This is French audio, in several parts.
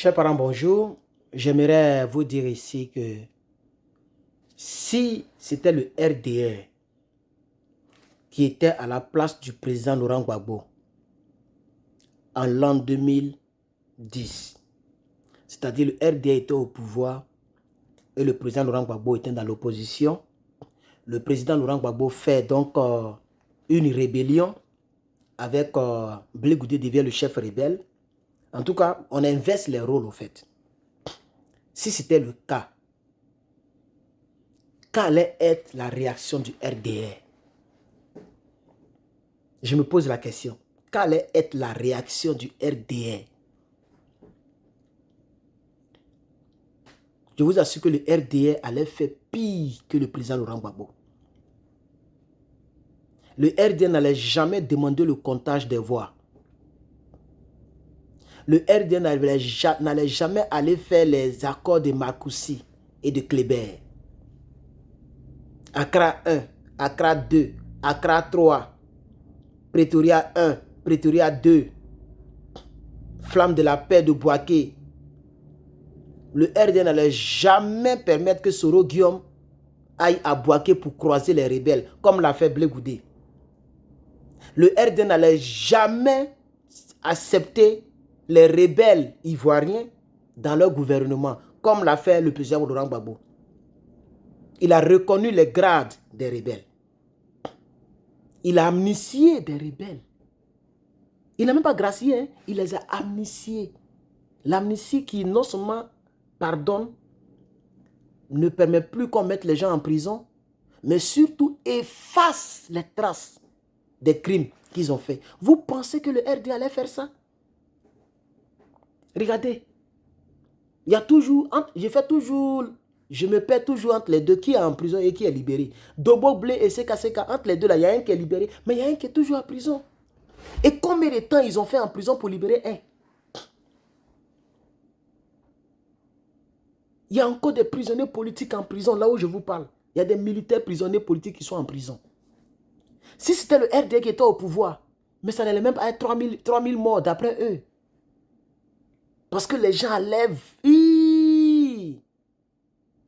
Chers parents, bonjour. J'aimerais vous dire ici que si c'était le RDR qui était à la place du président Laurent Gbagbo en l'an 2010, c'est-à-dire le RDR était au pouvoir et le président Laurent Gbagbo était dans l'opposition, le président Laurent Gbagbo fait donc une rébellion avec Blé Goudé devient le chef rebelle. En tout cas, on inverse les rôles au fait. Si c'était le cas, quelle allait être la réaction du RDR? Je me pose la question. Quelle allait être la réaction du RDR? Je vous assure que le RDR allait faire pire que le président Laurent Gbagbo. Le RDR n'allait jamais demander le comptage des voix. Le RDR n'allait jamais aller faire les accords de Marcoussis et de Kléber. Accra 1, Accra 2, Accra 3, Pretoria 1, Pretoria 2, Flamme de la paix de Bouaké. Le RDR n'allait jamais permettre que Soro Guillaume aille à Bouaké pour croiser les rebelles, comme l'a fait Blé Goudé. Le RDR n'allait jamais accepter les rebelles ivoiriens dans leur gouvernement, comme l'a fait le président Laurent Gbagbo. Il a reconnu les grades des rebelles. Il a amnistié des rebelles. Il n'a même pas gracié, hein? Il les a amnistiés. L'amnistie qui non seulement pardonne, ne permet plus qu'on mette les gens en prison, mais surtout efface les traces des crimes qu'ils ont fait. Vous pensez que le RD allait faire ça? Regardez, il y a toujours, je me perds toujours entre les deux, qui est en prison et qui est libéré. Dobo Blé et Seka Seka, entre les deux là, il y a un qui est libéré, mais il y a un qui est toujours en prison. Et combien de temps ils ont fait en prison pour libérer un? Il y a encore des prisonniers politiques en prison, là où je vous parle. Il y a des militaires prisonniers politiques qui sont en prison. Si c'était le RD qui était au pouvoir, mais ça n'allait même pas être 3000 morts d'après eux. Parce que les gens allaient...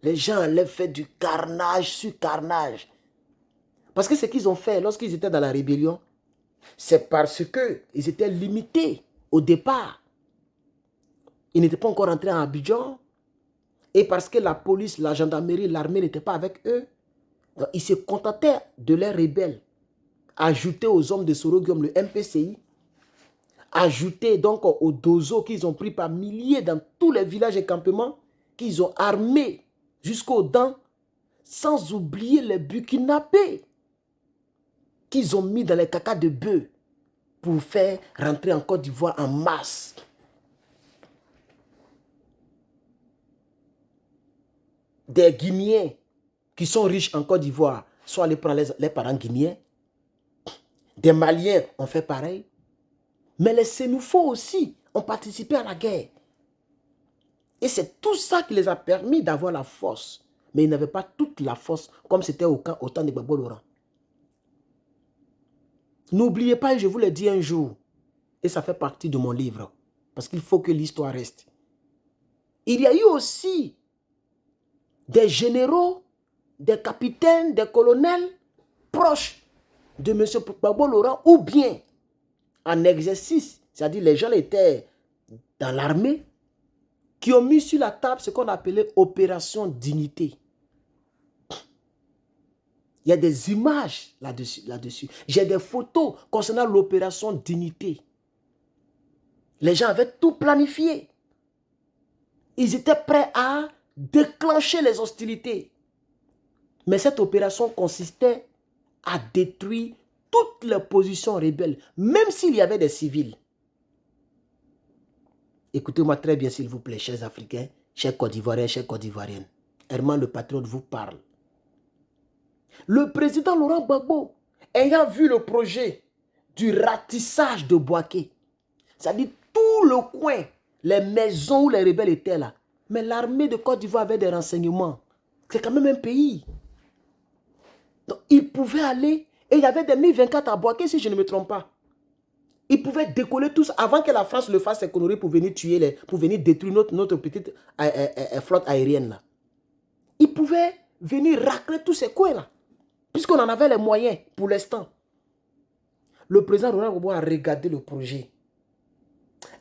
Les gens allaient faire du carnage sur carnage. Parce que ce qu'ils ont fait lorsqu'ils étaient dans la rébellion, c'est parce qu'ils étaient limités au départ. Ils n'étaient pas encore entrés en Abidjan. Et parce que la police, la gendarmerie, l'armée n'étaient pas avec eux. Donc, ils se contentaient de leurs rebelles. Ajoutés aux hommes de Soro Guillaume, le MPCI. Ajoutés donc aux dozos qu'ils ont pris par milliers dans tous les villages et campements. Qu'ils ont armés jusqu'aux dents. Sans oublier les bukinabés. Qu'ils ont mis dans les cacas de bœuf. Pour faire rentrer en Côte d'Ivoire en masse. Des Guinéens qui sont riches en Côte d'Ivoire sont allés prendre les parents guinéens. Des Maliens ont fait pareil. Mais les Sénoufos aussi ont participé à la guerre. Et c'est tout ça qui les a permis d'avoir la force. Mais ils n'avaient pas toute la force comme c'était au temps de Gbagbo Laurent. N'oubliez pas, je vous l'ai dit un jour, et ça fait partie de mon livre, parce qu'il faut que l'histoire reste. Il y a eu aussi des généraux, des capitaines, des colonels proches de M. Gbagbo Laurent ou bien en exercice, c'est-à-dire les gens étaient dans l'armée, qui ont mis sur la table ce qu'on appelait opération dignité. Il y a des images là-dessus. J'ai des photos concernant l'opération dignité. Les gens avaient tout planifié. Ils étaient prêts à déclencher les hostilités. Mais cette opération consistait à détruire toutes les positions rebelles, même s'il y avait des civils. Écoutez-moi très bien, s'il vous plaît, chers Africains, chers Côte d'Ivoiriens, chers Côte d'Ivoiriennes. Herman le patriote vous parle. Le président Laurent Gbagbo, ayant vu le projet du ratissage de Bouaké, c'est-à-dire tout le coin, les maisons où les rebelles étaient là, mais l'armée de Côte d'Ivoire avait des renseignements. C'est quand même un pays. Donc, il pouvait aller, et il y avait des Mi-24 à Bouaké, si je ne me trompe pas. Ils pouvaient décoller tous avant que la France le fasse ses conneries pour venir tuer, pour venir détruire notre petite flotte aérienne là. Ils pouvaient venir racler tous ces coins là. Puisqu'on en avait les moyens pour l'instant. Le président Laurent Gbagbo a regardé le projet.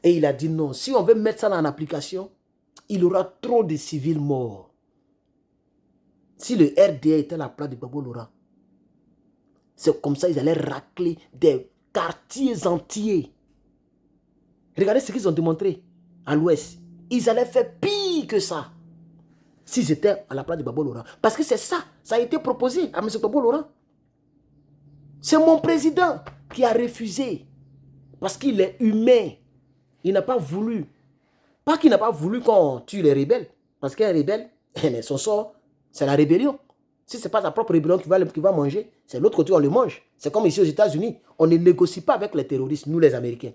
Et il a dit non, si on veut mettre ça en application, il y aura trop de civils morts. Si le RDA était la place de Gbagbo Laurent, c'est comme ça qu'ils allaient racler des quartiers entiers. Regardez ce qu'ils ont démontré à l'ouest. Ils allaient faire pire que ça. S'ils étaient à la place de Gbagbo Laurent. Parce que c'est ça, ça a été proposé à M. Gbagbo Laurent. C'est mon président qui a refusé. Parce qu'il est humain. Il n'a pas voulu. Pas qu'il n'a pas voulu qu'on tue les rebelles. Parce qu'un rebelle, son sort, c'est la rébellion. Si ce n'est pas sa propre rébellion qui va manger, c'est l'autre côté, on le mange. C'est comme ici aux États-Unis. On ne négocie pas avec les terroristes, nous les Américains.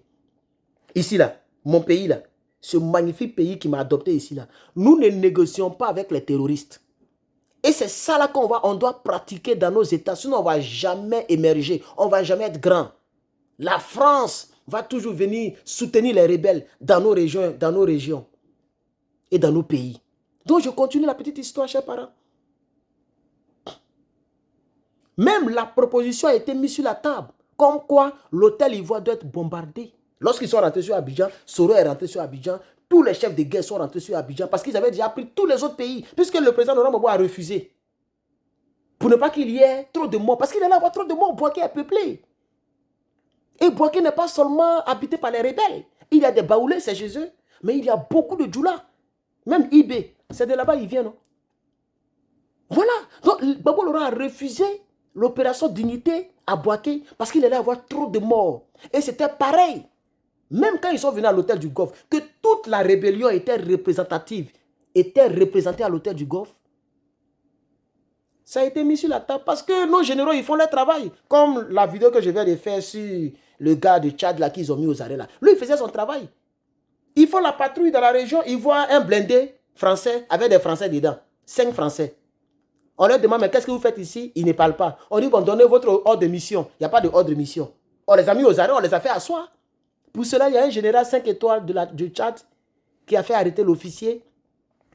Ici, là, mon pays, là, ce magnifique pays qui m'a adopté ici, là, nous ne négocions pas avec les terroristes. Et c'est ça là on doit pratiquer dans nos États. Sinon, on ne va jamais émerger. On ne va jamais être grand. La France va toujours venir soutenir les rebelles dans nos régions et dans nos pays. Donc, je continue la petite histoire, chers parents. Même la proposition a été mise sur la table. Comme quoi, l'hôtel Ivoire doit être bombardé. Lorsqu'ils sont rentrés sur Abidjan, Soro est rentré sur Abidjan. Tous les chefs de guerre sont rentrés sur Abidjan parce qu'ils avaient déjà pris tous les autres pays. Puisque le président Laurent Gbagbo a refusé. Pour ne pas qu'il y ait trop de morts. Parce qu'il allait avoir trop de morts. Bouaké est peuplé. Et Bouaké n'est pas seulement habité par les rebelles. Il y a des Baoulés, c'est chez eux. Mais il y a beaucoup de Djoula. Même Ibé. C'est de là-bas il vient, non? Voilà. Donc, Gbagbo Laurent a refusé l'opération Dignité à Bouaké parce qu'il allait avoir trop de morts. Et c'était pareil. Même quand ils sont venus à l'hôtel du Golfe, que toute la rébellion était représentative, était représentée à l'hôtel du Golfe, ça a été mis sur la table parce que nos généraux, ils font leur travail. Comme la vidéo que je viens de faire sur le gars de Tchad là qu'ils ont mis aux arrêts là. Lui, il faisait son travail. Ils font la patrouille dans la région, ils voient un blindé français avec des Français dedans. 5 Français. On leur demande, mais qu'est-ce que vous faites ici? Ils ne parlent pas. On dit, bon, donnez votre ordre de mission. Il n'y a pas de ordre de mission. On les a mis aux arrêts, on les a fait asseoir. Pour cela, il y a un général 5 étoiles du Tchad qui a fait arrêter l'officier.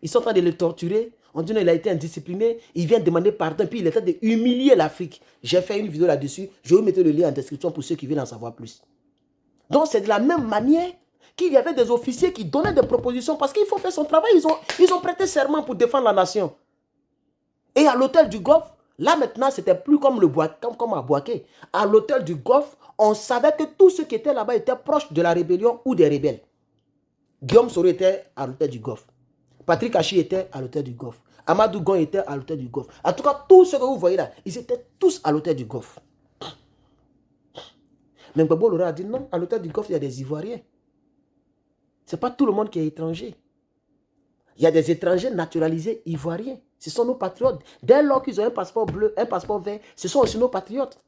Ils sont en train de le torturer. On dit, non, il a été indiscipliné. Il vient demander pardon. Puis il est en train d'humilier l'Afrique. J'ai fait une vidéo là-dessus. Je vais vous mettre le lien en description pour ceux qui veulent en savoir plus. Donc, c'est de la même manière qu'il y avait des officiers qui donnaient des propositions parce qu'il faut faire son travail. Ils ont prêté serment pour défendre la nation. Et à l'hôtel du Golfe, là maintenant, c'était plus comme à Bouaké. À l'hôtel du Golfe, on savait que tous ceux qui étaient là-bas étaient proches de la rébellion ou des rebelles. Guillaume Soro était à l'hôtel du Golfe. Patrick Hachi était à l'hôtel du Golfe. Amadou Gon était à l'hôtel du Golfe. En tout cas, tous ceux que vous voyez là, ils étaient tous à l'hôtel du Golfe. Mais Gbagbo Laurent a dit non, à l'hôtel du Golfe, il y a des Ivoiriens. Ce n'est pas tout le monde qui est étranger. Il y a des étrangers naturalisés ivoiriens. Ce sont nos patriotes. Dès lors qu'ils ont un passeport bleu, un passeport vert, ce sont aussi nos patriotes.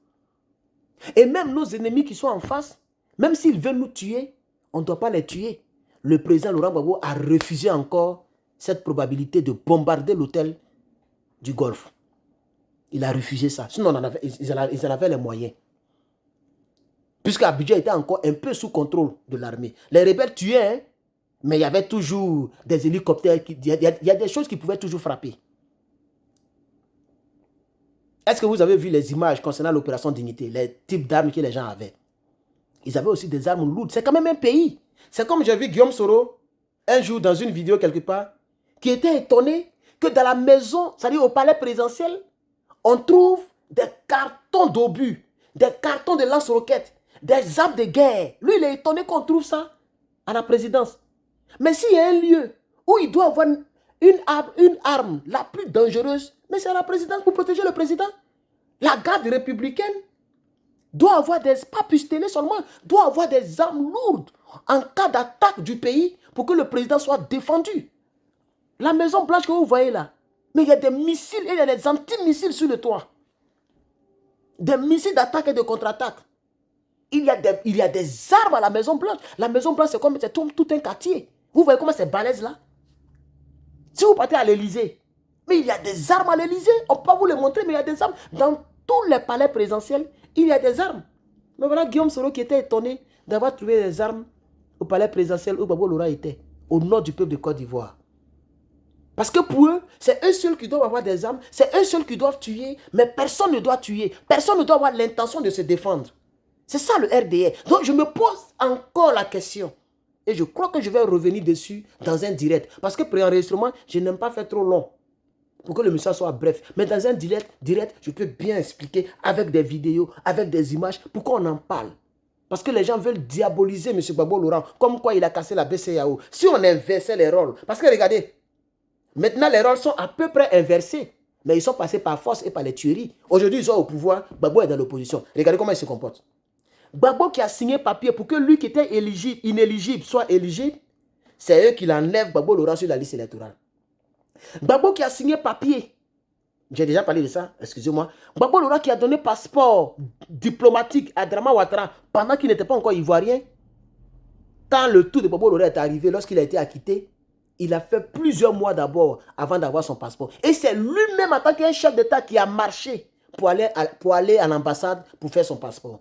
Et même nos ennemis qui sont en face, même s'ils veulent nous tuer, on ne doit pas les tuer. Le président Laurent Gbagbo a refusé encore cette probabilité de bombarder l'hôtel du Golfe. Il a refusé ça. Sinon, ils en avaient les moyens. Puisque Abidjan était encore un peu sous contrôle de l'armée. Les rebelles tuaient, hein, mais il y avait toujours des hélicoptères. Il y a des choses qui pouvaient toujours frapper. Est-ce que vous avez vu les images concernant l'opération Dignité, les types d'armes que les gens avaient? Ils avaient aussi des armes lourdes. C'est quand même un pays. C'est comme j'ai vu Guillaume Soro, un jour dans une vidéo quelque part, qui était étonné que dans la maison, c'est-à-dire au palais présidentiel, on trouve des cartons d'obus, des cartons de lance-roquettes, des armes de guerre. Lui, il est étonné qu'on trouve ça à la présidence. Mais s'il y a un lieu où il doit avoir une arme la plus dangereuse, mais c'est à la présidence pour protéger le président. La garde républicaine doit avoir pas pistolet seulement, doit avoir des armes lourdes en cas d'attaque du pays pour que le président soit défendu. La Maison Blanche que vous voyez là, mais il y a des missiles et il y a des antimissiles sur le toit. Des missiles d'attaque et de contre-attaque. Il y a des armes à la Maison Blanche. La Maison Blanche, c'est comme tout un quartier. Vous voyez comment c'est balèze là? Si vous partez à l'Élysée, mais il y a des armes à l'Élysée. On ne peut pas vous les montrer, mais il y a des armes. Dans tous les palais présidentiels, il y a des armes. Mais voilà Guillaume Soro qui était étonné d'avoir trouvé les armes au palais présidentiel où Gbagbo Laurent était, au nom du peuple de Côte d'Ivoire. Parce que pour eux, c'est eux seuls qui doivent avoir des armes, c'est eux seuls qui doivent tuer, mais personne ne doit tuer, personne ne doit avoir l'intention de se défendre. C'est ça le RDR. Donc je me pose encore la question. Et je crois que je vais revenir dessus dans un direct. Parce que pour l'enregistrement, je n'aime pas faire trop long. Pour que le message soit bref. Mais dans un direct, je peux bien expliquer avec des vidéos, avec des images, pourquoi on en parle. Parce que les gens veulent diaboliser M. Gbagbo Laurent, comme quoi il a cassé la BCEAO. Si on inversait les rôles, parce que regardez, maintenant les rôles sont à peu près inversés. Mais ils sont passés par force et par les tueries. Aujourd'hui, ils sont au pouvoir, Gbagbo est dans l'opposition. Regardez comment il se comporte. Gbagbo qui a signé papier pour que lui qui était inéligible soit éligible, c'est eux qui l'enlèvent Gbagbo Laurent sur la liste électorale. Gbagbo qui a signé papier, j'ai déjà parlé de ça, excusez-moi. Gbagbo Laurent qui a donné passeport diplomatique à Adrama Ouattara pendant qu'il n'était pas encore ivoirien. Quand le tour de Gbagbo Laurent est arrivé, lorsqu'il a été acquitté, il a fait plusieurs mois d'abord avant d'avoir son passeport. Et c'est lui-même en tant qu'un chef d'État qui a marché pour aller à l'ambassade pour faire son passeport.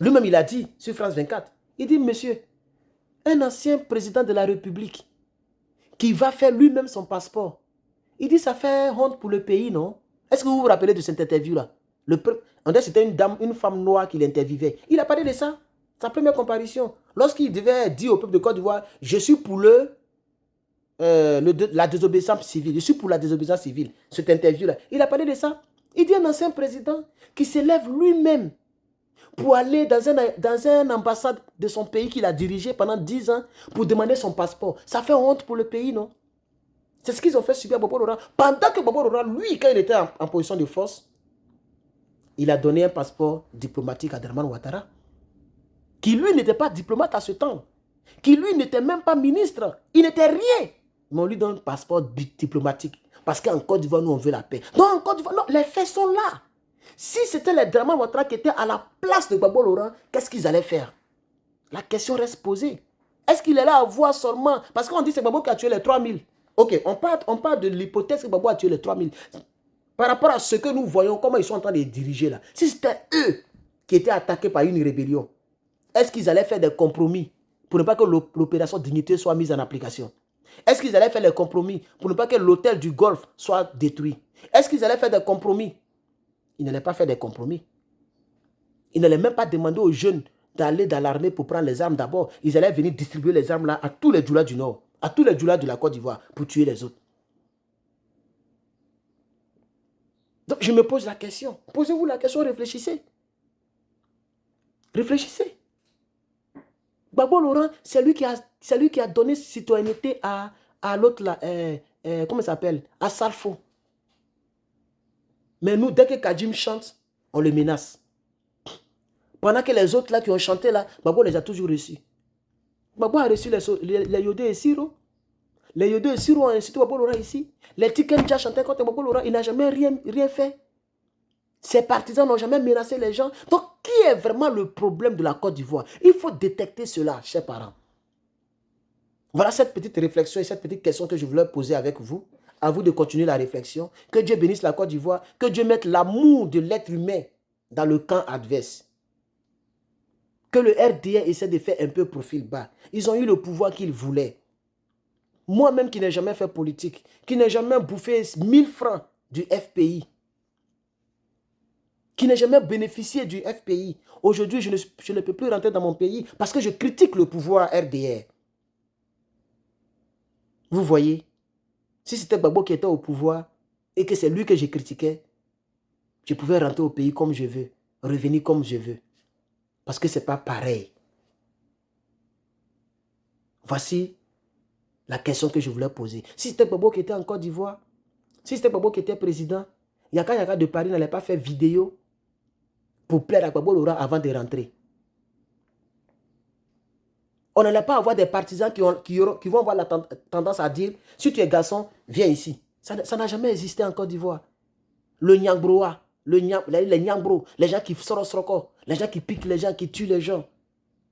Lui-même, il a dit sur France 24, il dit, monsieur, un ancien président de la République qui va faire lui-même son passeport, il dit, ça fait honte pour le pays, non? Est-ce que vous vous rappelez de cette interview-là? On dirait que c'était une femme noire qui l'interviewait. Il a parlé de ça, sa première comparution. Lorsqu'il devait dire au peuple de Côte d'Ivoire, je suis pour la désobéissance civile, je suis pour la désobéissance civile, cette interview-là. Il a parlé de ça. Il dit, un ancien président qui s'élève lui-même pour aller dans une ambassade de son pays qu'il a dirigé pendant 10 ans pour demander son passeport. Ça fait honte pour le pays, non? C'est ce qu'ils ont fait subir à Gbagbo Laurent. Pendant que Gbagbo Laurent, lui, quand il était en position de force, il a donné un passeport diplomatique à Adrama Ouattara, qui lui n'était pas diplomate à ce temps, qui lui n'était même pas ministre, il n'était rien. Mais on lui donne un passeport diplomatique, parce qu'en Côte d'Ivoire, nous, on veut la paix. Non, en Côte d'Ivoire, non, les faits sont là. Si c'était les Adrama Ouattara qui étaient à la place de Gbagbo Laurent, qu'est-ce qu'ils allaient faire? La question reste posée. Est-ce qu'il est là à voir seulement? Parce qu'on dit que c'est Gbagbo qui a tué les 3000. Ok, on parle de l'hypothèse que Gbagbo a tué les 3000. Par rapport à ce que nous voyons, comment ils sont en train de diriger là. Si c'était eux qui étaient attaqués par une rébellion, est-ce qu'ils allaient faire des compromis pour ne pas que l'opération Dignité soit mise en application? Est-ce qu'ils allaient faire des compromis pour ne pas que l'hôtel du Golfe soit détruit? Est-ce qu'ils allaient faire des compromis? Ils n'allaient pas faire des compromis. Ils n'allaient même pas demander aux jeunes d'aller dans l'armée pour prendre les armes d'abord. Ils allaient venir distribuer les armes là à tous les djoulas du Nord, à tous les djoulas de la Côte d'Ivoire pour tuer les autres. Donc je me pose la question. Posez-vous la question, réfléchissez. Réfléchissez. Gbagbo Laurent, c'est lui qui a donné citoyenneté à l'autre là, comment il s'appelle? À Salfo. Mais nous, dès que Kadjim chante, on le menace. Pendant que les autres là qui ont chanté là, Gbagbo les a toujours reçus. Gbagbo a reçu les Yodé et Siro. Les Yodé et Siro ont incité Gbagbo Laurent ici. Les Tikenja chantaient contre Gbagbo Laurent, il n'a jamais rien fait. Ses partisans n'ont jamais menacé les gens. Donc, qui est vraiment le problème de la Côte d'Ivoire? Il faut détecter cela, chers parents. Voilà cette petite réflexion et cette petite question que je voulais poser avec vous. À vous de continuer la réflexion. Que Dieu bénisse la Côte d'Ivoire. Que Dieu mette l'amour de l'être humain dans le camp adverse. Que le RDR essaie de faire un peu profil bas. Ils ont eu le pouvoir qu'ils voulaient. Moi-même qui n'ai jamais fait politique, qui n'ai jamais bouffé 1000 francs du FPI, qui n'ai jamais bénéficié du FPI, aujourd'hui je ne peux plus rentrer dans mon pays parce que je critique le pouvoir RDR. Vous voyez, si c'était Gbagbo qui était au pouvoir et que c'est lui que je critiquais, je pouvais rentrer au pays comme je veux, revenir comme je veux. Parce que ce n'est pas pareil. Voici la question que je voulais poser. Si c'était Gbagbo qui était en Côte d'Ivoire, si c'était Gbagbo qui était président, Yaka de Paris n'allait pas faire vidéo pour plaire à Gbagbo Laurent avant de rentrer. On n'allait pas avoir des partisans qui vont avoir la tendance à dire, si tu es garçon, viens ici. Ça n'a jamais existé en Côte d'Ivoire. Le Nyambroa, les Nyambro, les gens qui soroko, les gens qui piquent les gens, qui tuent les gens,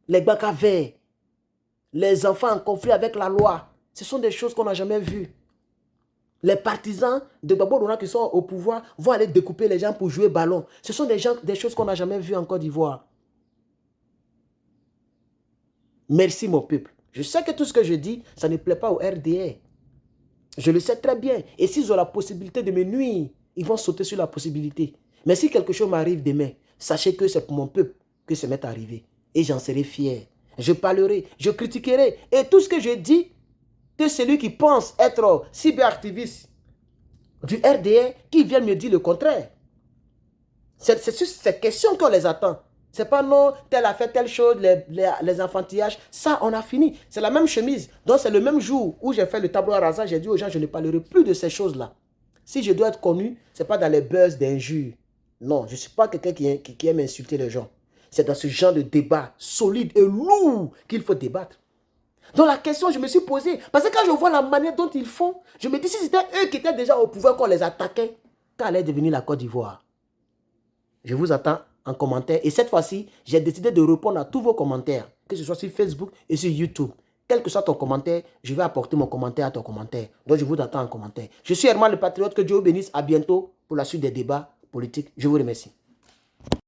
les Baka verts, les enfants en conflit avec la loi. Ce sont des choses qu'on n'a jamais vues. Les partisans de Gbagbo Laurent qui sont au pouvoir vont aller découper les gens pour jouer ballon. Ce sont des choses qu'on n'a jamais vues en Côte d'Ivoire. Merci mon peuple. Je sais que tout ce que je dis, ça ne plaît pas au RDR. Je le sais très bien. Et s'ils ont la possibilité de me nuire, ils vont sauter sur la possibilité. Mais si quelque chose m'arrive demain, sachez que c'est pour mon peuple que ça m'est arrivé. Et j'en serai fier. Je parlerai, je critiquerai. Et tout ce que je dis, que celui qui pense être cyberactiviste du RDR, qui vient me dire le contraire. C'est sur ces questions qu'on les attend. C'est pas non, tel a fait telle chose, les enfantillages. Ça, on a fini. C'est la même chemise. Donc, c'est le même jour où j'ai fait le tableau rasa. J'ai dit aux gens, je ne parlerai plus de ces choses-là. Si je dois être connu, ce n'est pas dans les buzz d'injures. Non, je ne suis pas quelqu'un qui aime insulter les gens. C'est dans ce genre de débat solide et lourd qu'il faut débattre. Donc, la question, je me suis posée. Parce que quand je vois la manière dont ils font, je me dis, si c'était eux qui étaient déjà au pouvoir, qu'on les attaquait, quand allait devenir la Côte d'Ivoire? Je vous attends en commentaire. Et cette fois-ci, j'ai décidé de répondre à tous vos commentaires, que ce soit sur Facebook et sur YouTube. Quel que soit ton commentaire, je vais apporter mon commentaire à ton commentaire. Donc, je vous attends en commentaire. Je suis Herman le Patriote. Que Dieu vous bénisse. À bientôt pour la suite des débats politiques. Je vous remercie.